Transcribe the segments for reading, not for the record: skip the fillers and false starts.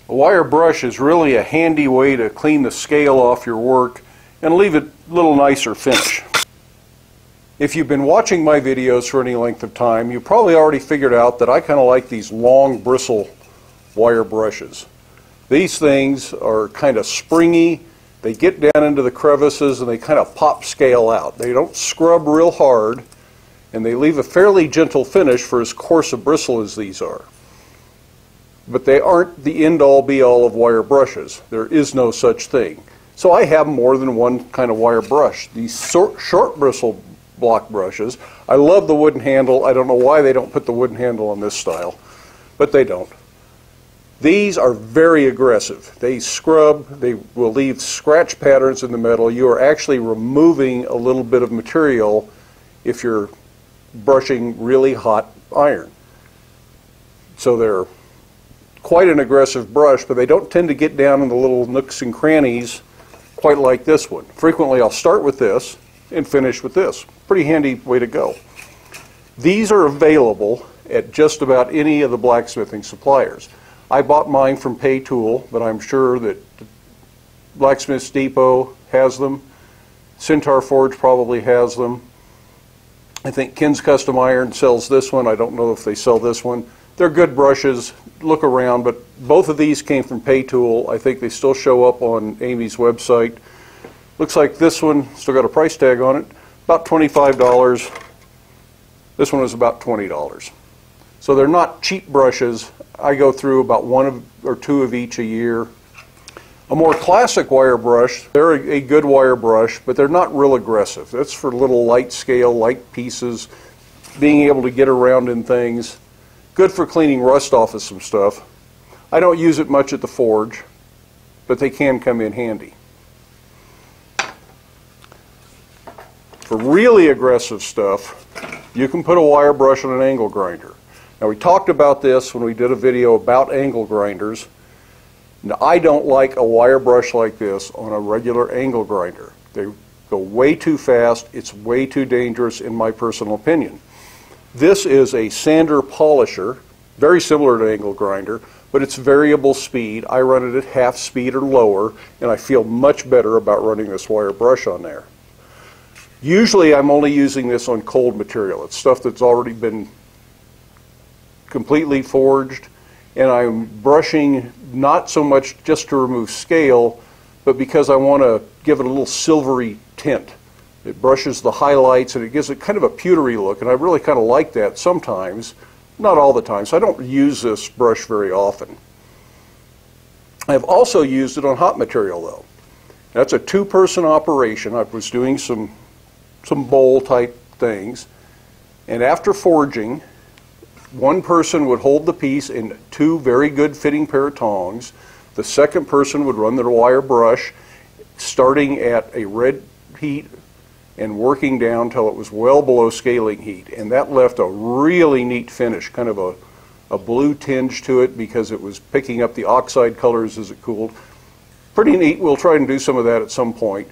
A wire brush is really a handy way to clean the scale off your work and leave it a little nicer finish. If you've been watching my videos for any length of time, you probably already figured out that I kind of like these long bristle wire brushes. These things are kind of springy, they get down into the crevices and they kind of pop scale out. They don't scrub real hard and they leave a fairly gentle finish for as coarse a bristle as these are. But they aren't the end-all be-all of wire brushes. There is no such thing. So I have more than one kind of wire brush. These short bristle block brushes, I love the wooden handle. I don't know why they don't put the wooden handle on this style, but they don't. These are very aggressive. They scrub, they will leave scratch patterns in the metal. You are actually removing a little bit of material if you're brushing really hot iron. So they're quite an aggressive brush, but they don't tend to get down in the little nooks and crannies quite like this one. Frequently I'll start with this and finish with this. Pretty handy way to go. These are available at just about any of the blacksmithing suppliers. I bought mine from Pay Tool, but I'm sure that Blacksmith's Depot has them. Centaur Forge probably has them. I think Ken's Custom Iron sells this one. I don't know if they sell this one. They're good brushes. Look around, but both of these came from Pay Tool. I think they still show up on Amy's website. Looks like this one still got a price tag on it, about $25. This one was about $20. So they're not cheap brushes. I go through about one or two of each a year. A more classic wire brush, they're a good wire brush, but they're not real aggressive. That's for little light scale, light pieces, being able to get around in things. Good for cleaning rust off of some stuff. I don't use it much at the forge, but they can come in handy. For really aggressive stuff, you can put a wire brush on an angle grinder. Now we talked about this when we did a video about angle grinders. Now I don't like a wire brush like this on a regular angle grinder. They go way too fast. It's way too dangerous in my personal opinion. This is a sander polisher, very similar to angle grinder, but it's variable speed. I run it at half speed or lower, and I feel much better about running this wire brush on there. Usually I'm only using this on cold material. It's stuff that's already been completely forged, and I'm brushing not so much just to remove scale, but because I want to give it a little silvery tint. It brushes the highlights and it gives it kind of a pewtery look, and I really kind of like that sometimes, not all the time, so I don't use this brush very often. I've also used it on hot material though. That's a two-person operation. I was doing some bowl type things, and after forging, one person would hold the piece in two very good fitting pair of tongs. The second person would run their wire brush starting at a red heat and working down till it was well below scaling heat, and that left a really neat finish, kind of a blue tinge to it because it was picking up the oxide colors as it cooled. Pretty neat. We'll try and do some of that at some point,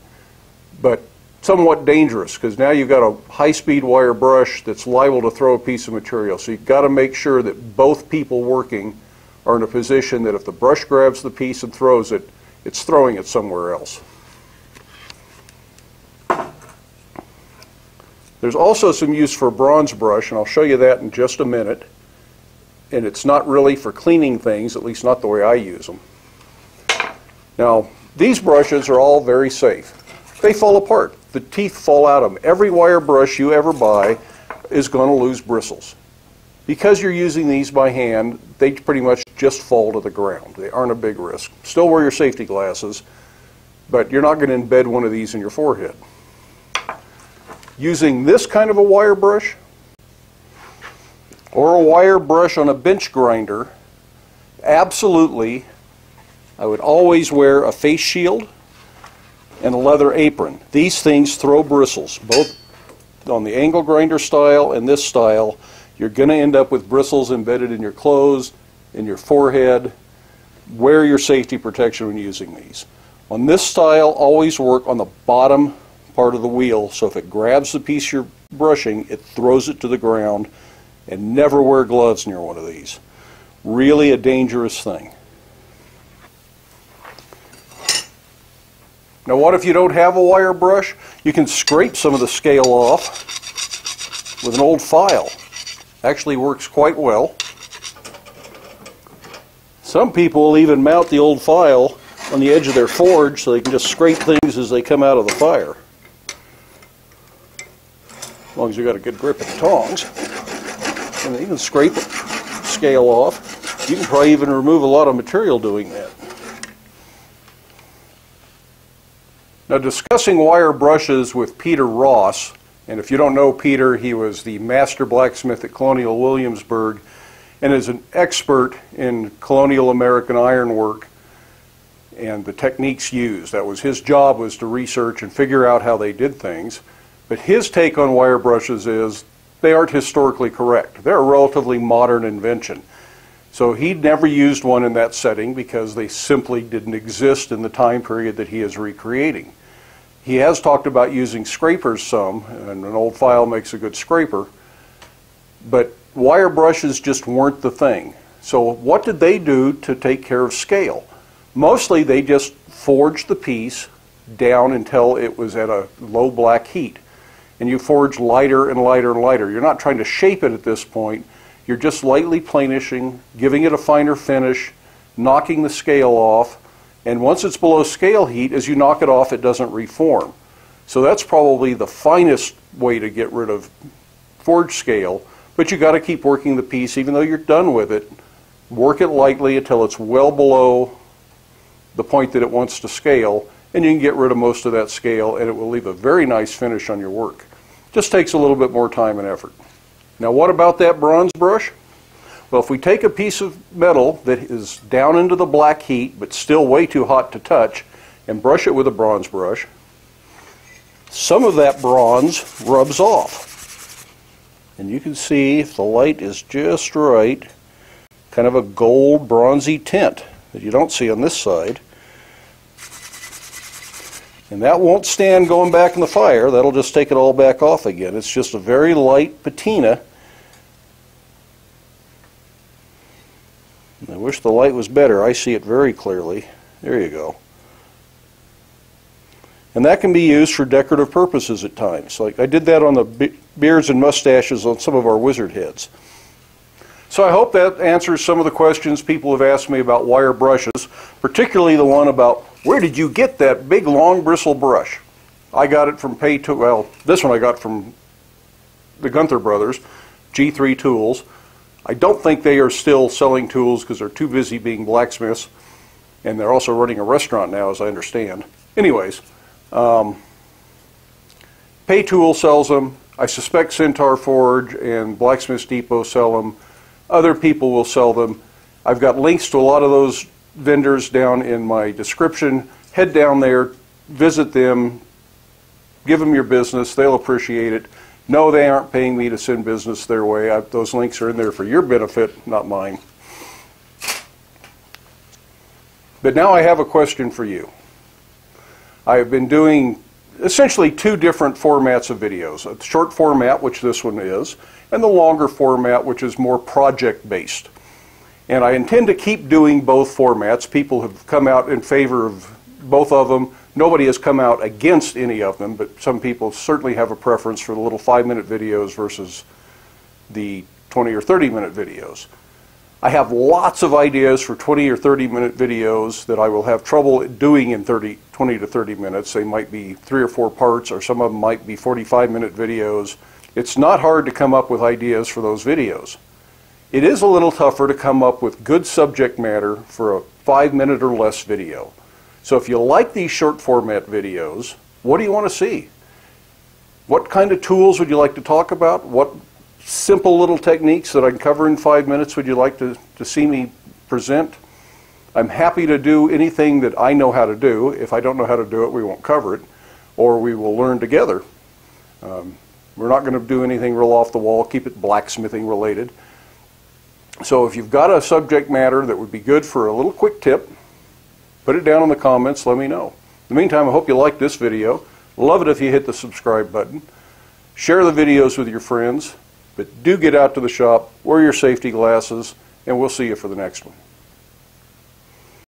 but somewhat dangerous because now you've got a high-speed wire brush that's liable to throw a piece of material, so you've got to make sure that both people working are in a position that if the brush grabs the piece and throws it, it's throwing it somewhere else. There's also some use for a bronze brush, and I'll show you that in just a minute. And it's not really for cleaning things, at least not the way I use them. Now, these brushes are all very safe. They fall apart. The teeth fall out of them. Every wire brush you ever buy is going to lose bristles. Because you're using these by hand, they pretty much just fall to the ground. They aren't a big risk. Still wear your safety glasses, but you're not going to embed one of these in your forehead. Using this kind of a wire brush or a wire brush on a bench grinder, absolutely, I would always wear a face shield and a leather apron. These things throw bristles, both on the angle grinder style and this style. You're going to end up with bristles embedded in your clothes, in your forehead. Wear your safety protection when using these. On this style, always work on the bottom part of the wheel, so if it grabs the piece you're brushing, it throws it to the ground, and never wear gloves near one of these. Really a dangerous thing. Now what if you don't have a wire brush? You can scrape some of the scale off with an old file. Actually works quite well. Some people will even mount the old file on the edge of their forge so they can just scrape things as they come out of the fire. As long as you've got a good grip of the tongs. And you can scrape the scale off. You can probably even remove a lot of material doing that. Now, discussing wire brushes with Peter Ross, and if you don't know Peter, he was the master blacksmith at Colonial Williamsburg and is an expert in colonial American ironwork and the techniques used. That was his job, was to research and figure out how they did things. But his take on wire brushes is they aren't historically correct. They're a relatively modern invention. So he never used one in that setting because they simply didn't exist in the time period that he is recreating. He has talked about using scrapers some, and an old file makes a good scraper, but wire brushes just weren't the thing. So what did they do to take care of scale? Mostly they just forged the piece down until it was at a low black heat. And you forge lighter and lighter and lighter. You're not trying to shape it at this point. You're just lightly planishing, giving it a finer finish, knocking the scale off. And once it's below scale heat, as you knock it off, it doesn't reform. So that's probably the finest way to get rid of forged scale. But you got to keep working the piece, even though you're done with it. Work it lightly until it's well below the point that it wants to scale, and you can get rid of most of that scale, and it will leave a very nice finish on your work. Just takes a little bit more time and effort. Now, what about that bronze brush? Well, if we take a piece of metal that is down into the black heat but still way too hot to touch and brush it with a bronze brush, some of that bronze rubs off. And you can see, if the light is just right, kind of a gold bronzy tint that you don't see on this side. And that won't stand going back in the fire. That'll just take it all back off again. It's just a very light patina. I wish the light was better. I see it very clearly. There you go. And that can be used for decorative purposes at times. Like I did that on the beards and mustaches on some of our wizard heads. So I hope that answers some of the questions people have asked me about wire brushes, particularly the one about where did you get that big long bristle brush? I got it from this one I got from the Gunther brothers, G3 Tools. I don't think they are still selling tools because they're too busy being blacksmiths, and they're also running a restaurant now, as I understand. Anyways, Pay Tool sells them. I suspect Centaur Forge and Blacksmith's Depot sell them. Other people will sell them. I've got links to a lot of those vendors down in my description. Head down there, visit them, give them your business. They'll appreciate it. No, they aren't paying me to send business their way. Those links are in there for your benefit, not mine. But now I have a question for you. I have been doing essentially two different formats of videos. A short format, which this one is, and the longer format, which is more project-based. And I intend to keep doing both formats. People have come out in favor of both of them. Nobody has come out against any of them, but some people certainly have a preference for the little 5-minute videos versus the 20 or 30-minute videos. I have lots of ideas for 20 or 30-minute videos that I will have trouble doing in 20 to 30 minutes. They might be 3 or 4 parts, or some of them might be 45-minute videos. It's not hard to come up with ideas for those videos. It is a little tougher to come up with good subject matter for a 5-minute or less video. So if you like these short format videos, what do you want to see? What kind of tools would you like to talk about? What simple little techniques that I can cover in 5 minutes would you like to see me present? I'm happy to do anything that I know how to do. If I don't know how to do it, we won't cover it, or we will learn together. We're not going to do anything real off the wall, keep it blacksmithing related. So if you've got a subject matter that would be good for a little quick tip, put it down in the comments, let me know. In the meantime, I hope you like this video. Love it if you hit the subscribe button. Share the videos with your friends, but do get out to the shop, wear your safety glasses, and we'll see you for the next one.